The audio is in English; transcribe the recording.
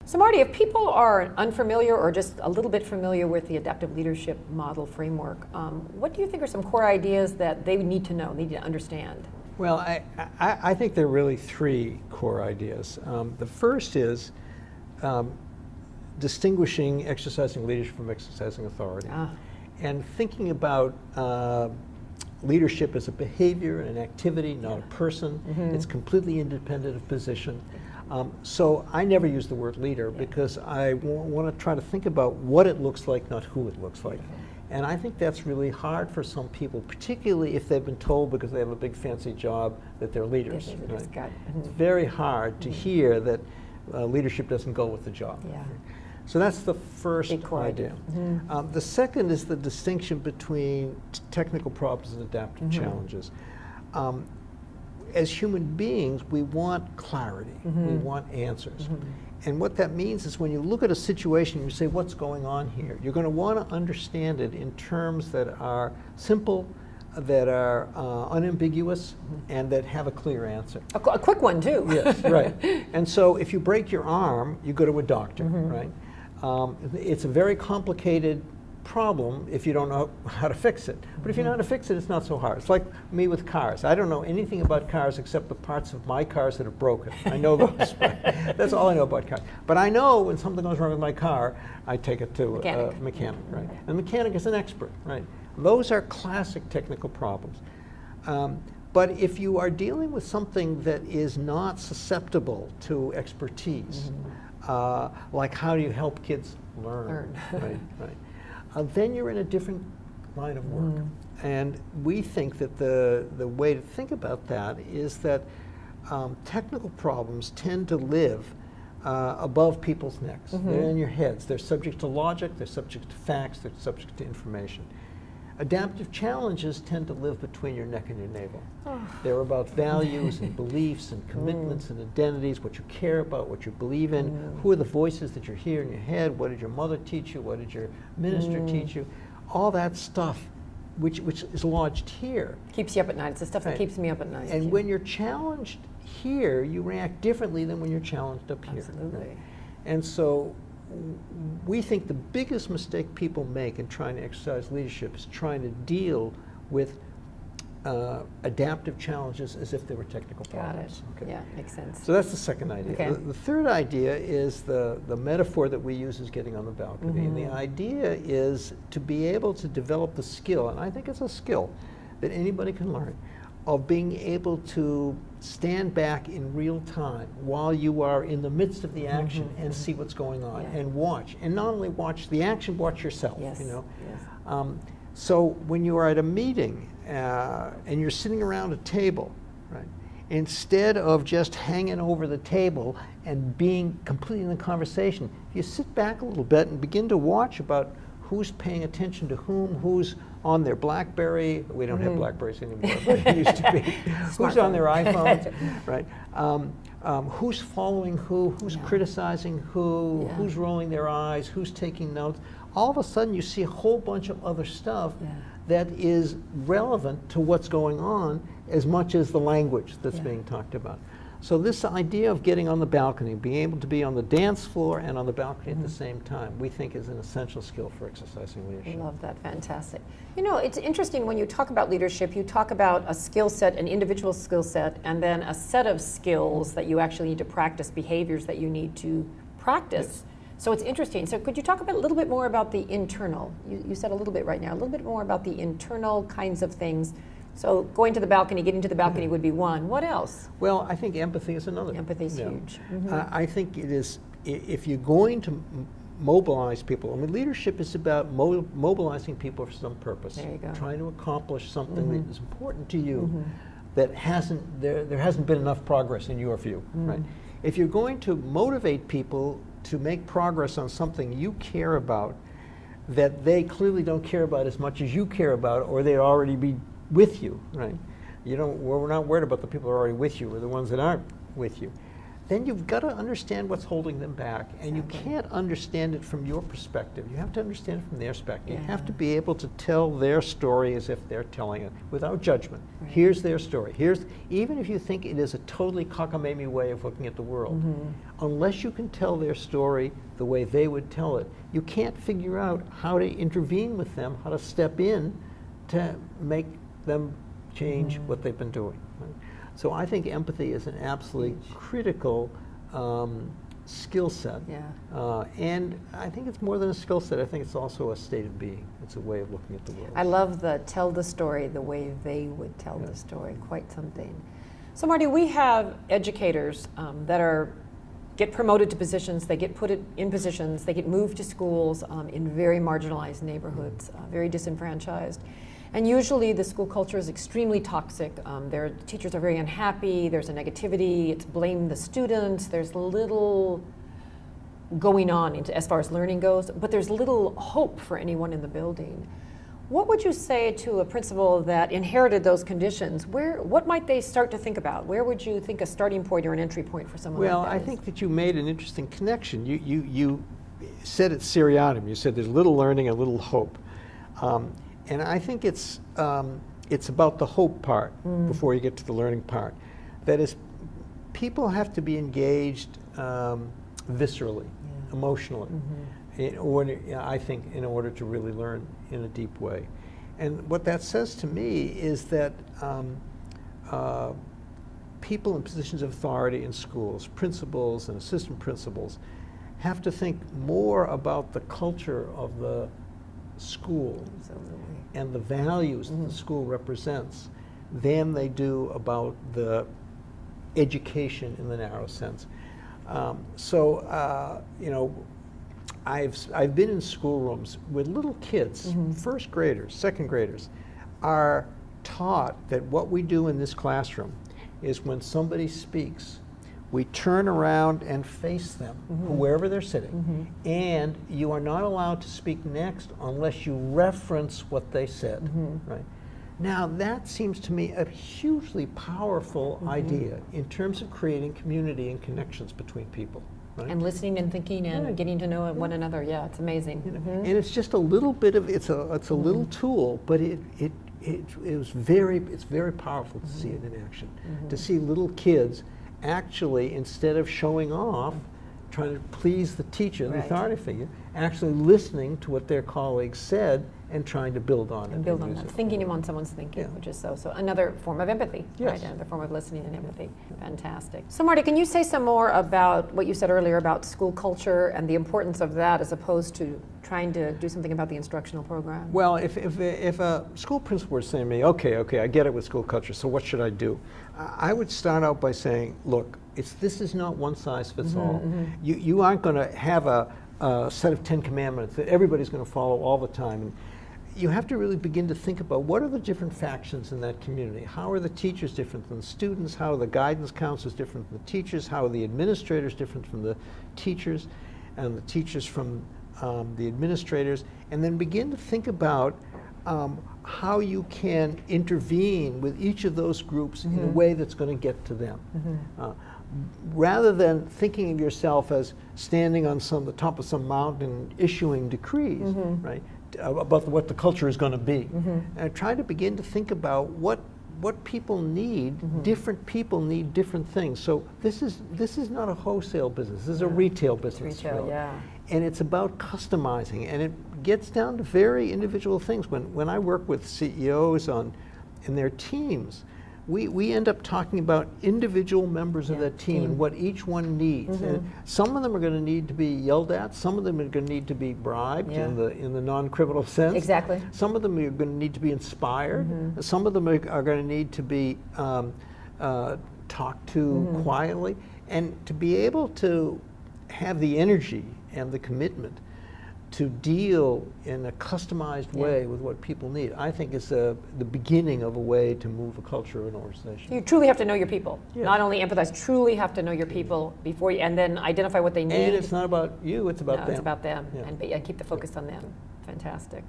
So Marty, if people are unfamiliar or just a little bit familiar with the adaptive leadership model framework, what do you think are some core ideas that they need to know, need to understand? Well, I think there are really three core ideas. The first is distinguishing exercising leadership from exercising authority. And thinking about leadership as a behavior and an activity, not a person. It's completely independent of position. So I never use the word leader because I want to try to think about what it looks like, not who it looks like. And I think that's really hard for some people, particularly if they've been told because they have a big fancy job that they're leaders. Right? It's very hard to hear that leadership doesn't go with the job. So that's the first idea. The second is the distinction between technical problems and adaptive challenges. As human beings, we want clarity. We want answers. And what that means is when you look at a situation, you say, what's going on here? You're going to want to understand it in terms that are simple, that are unambiguous, and that have a clear answer. A quick one, too. Yes, right. And so if you break your arm, you go to a doctor, right? It's a very complicated problem if you don't know how to fix it. But if you know how to fix it, it's not so hard. It's like me with cars. I don't know anything about cars except the parts of my cars that are broken. I know those. That's all I know about cars. But I know when something goes wrong with my car, I take it to a mechanic, right? And the mechanic is an expert, right? Those are classic technical problems. But if you are dealing with something that is not susceptible to expertise, like how do you help kids learn. Right. Then you're in a different line of work. And we think that the way to think about that is that technical problems tend to live above people's necks. They're in your heads. They're subject to logic, they're subject to facts, they're subject to information. Adaptive challenges tend to live between your neck and your navel. They're about values and beliefs and commitments and identities, what you care about, what you believe in, who are the voices that you hear in your head, what did your mother teach you, what did your minister teach you, all that stuff which is lodged here. Keeps you up at night. It's the stuff that keeps me up at night. And when you're challenged here, you react differently than when you're challenged up here. Absolutely. And so we think the biggest mistake people make in trying to exercise leadership is trying to deal with adaptive challenges as if they were technical problems. Got it. Yeah, makes sense. So that's the second idea. The third idea is the metaphor that we use is getting on the balcony. And the idea is to be able to develop the skill, and I think it's a skill that anybody can learn, of being able to stand back in real time while you are in the midst of the action and see what's going on and watch. And not only watch the action, watch yourself, you know. So when you are at a meeting and you're sitting around a table, right, instead of just hanging over the table and being completely in the conversation, you sit back a little bit and begin to watch about who's paying attention to whom, who's on their BlackBerry. We don't have BlackBerries anymore, but it used to be. Who's on their iPhones, right? Who's following who's criticizing who's rolling their eyes, who's taking notes. All of a sudden you see a whole bunch of other stuff that is relevant to what's going on as much as the language that's being talked about. So this idea of getting on the balcony, being able to be on the dance floor and on the balcony at the same time, we think is an essential skill for exercising leadership. I love that, fantastic. You know, it's interesting when you talk about leadership, you talk about a skill set, an individual skill set, and then a set of skills that you actually need to practice, behaviors that you need to practice. So it's interesting. So could you talk a little bit more about the internal? You said a little bit right now, a little bit more about the internal kinds of things. So going to the balcony, getting to the balcony would be one. What else? Well, I think empathy is another. Empathy is huge. I think it is, if you're going to mobilize people, I mean, leadership is about mobilizing people for some purpose. There you go. Trying to accomplish something that is important to you that there hasn't been enough progress in your view, right? If you're going to motivate people to make progress on something you care about that they clearly don't care about as much as you care about, or they'd already be with you, right? We're not worried about the people who are already with you, or the ones that aren't with you. then you've got to understand what's holding them back. And Exactly. you can't understand it from your perspective. You have to understand it from their perspective. Yeah. You have to be able to tell their story as if they're telling it, without judgment. Right. Here's their story. Even if you think it is a totally cockamamie way of looking at the world, unless you can tell their story the way they would tell it, you can't figure out how to intervene with them, how to step in to make them change what they've been doing. Right? So I think empathy is an absolutely critical skill set. Yeah. And I think it's more than a skill set. I think it's also a state of being. It's a way of looking at the world. I love the tell the story the way they would tell the story. Quite something. So Marty, we have educators that get promoted to positions, they get put in positions, they get moved to schools in very marginalized neighborhoods, very disenfranchised. And usually the school culture is extremely toxic. Their teachers are very unhappy, there's a negativity, it's blame the students, there's little going on as far as learning goes, but there's little hope for anyone in the building. What would you say to a principal that inherited those conditions? What might they start to think about? Where would you think a starting point or an entry point for someone Well, like that I think that you made an interesting connection. You said it's seriatim. You said there's little learning and little hope. And I think it's about the hope part before you get to the learning part. That is, people have to be engaged viscerally, emotionally, I think, in order to really learn in a deep way. And what that says to me is that people in positions of authority in schools, principals and assistant principals, have to think more about the culture of the school and the values that the school represents than they do about the education in the narrow sense. I've been in schoolrooms with little kids, first graders, second graders, are taught that what we do in this classroom is when somebody speaks, we turn around and face them, wherever they're sitting, and you are not allowed to speak next unless you reference what they said. Right? Now, that seems to me a hugely powerful idea in terms of creating community and connections between people. Right? And listening and thinking and getting to know one another. Yeah, it's amazing. And it's just a little bit of, it's a little tool, but it's very powerful to see it in action. To see little kids actually, instead of showing off, trying to please the teacher, the authority figure, actually listening to what their colleagues said and trying to build on it. And build on that, thinking on someone's thinking, which is so another form of empathy, right? Another form of listening and empathy. Fantastic. So Marty, can you say some more about what you said earlier about school culture and the importance of that as opposed to trying to do something about the instructional program? Well, if a school principal were saying to me, okay, I get it with school culture, so what should I do? I would start out by saying, look, this is not one size fits all. You aren't going to have a set of 10 commandments that everybody's going to follow all the time. And you have to really begin to think about what are the different factions in that community. How are the teachers different than the students? How are the guidance counselors different from the teachers? How are the administrators different from the teachers? And the teachers from the administrators? And then begin to think about how you can intervene with each of those groups in a way that's going to get to them. Rather than thinking of yourself as standing on the top of some mountain issuing decrees, right, about what the culture is going to be. And try to begin to think about what people need. Different people need different things. So this is not a wholesale business. This is a retail business. It's retail, And it's about customizing, and it gets down to very individual things. When I work with CEOs in their teams, we end up talking about individual members of that team and what each one needs. And some of them are going to need to be yelled at. Some of them are going to need to be bribed in the non-criminal sense. Exactly. Some of them are going to need to be inspired. Some of them are going to need to be talked to quietly. And to be able to have the energy and the commitment to deal in a customized way with what people need, I think is the beginning of a way to move a culture of an organization. You truly have to know your people. Not only empathize, truly have to know your people before you, and then identify what they need. And it's not about you, it's about them. It's about them, and keep the focus on them. Fantastic.